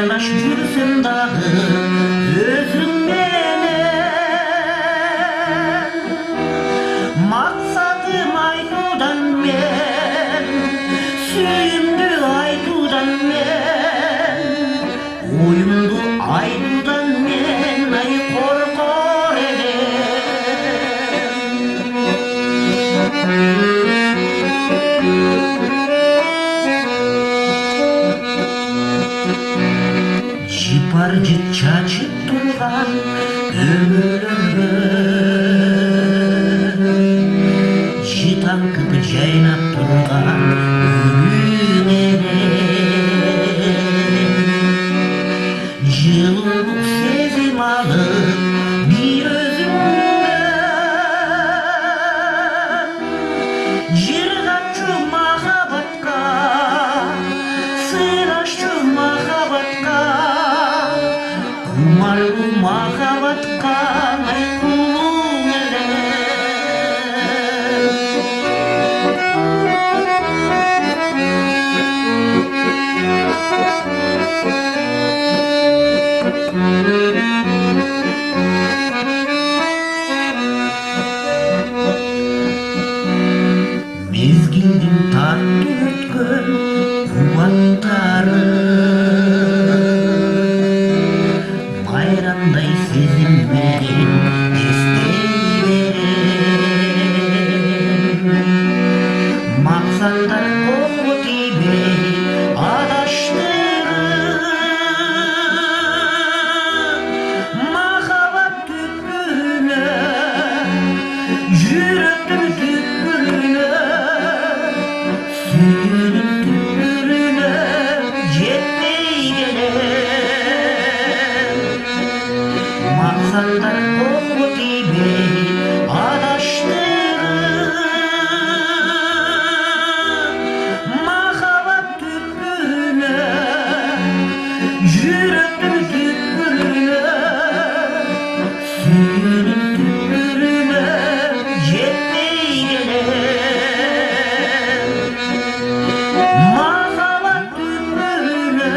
Paylaş yürüsün dağı özün menен. Maksadım aytudan men, sүйүмдү aytudan men, oyumdu aytudan men, ay korkor Жипар жит чачып турган өмүрлөргө, жит аңкып жайнап турган үнү менен, жылуулук сезим алып бир өзүңдөн, жыргатчу махабатка, сыйлашчу махабатка, Kumarlı mahabatka kulum Mezgildim tatlı ötkön kuvattары Bayramday сезим менен эстей берем. Максаттар колго тийбей адаштырып, махаббат түпкүрүнө, жүрөктүн түпкүрүнө, сүйүүнүн түпкүрүнө жетпей келем. Максаттар колго тийбей адаштырып, махаббат түпкүрүнө, жүрөктүн түпкүрүнө, сүйүүнүн түпкүрүнө жетпей келем. Махаббат түпкүрүнө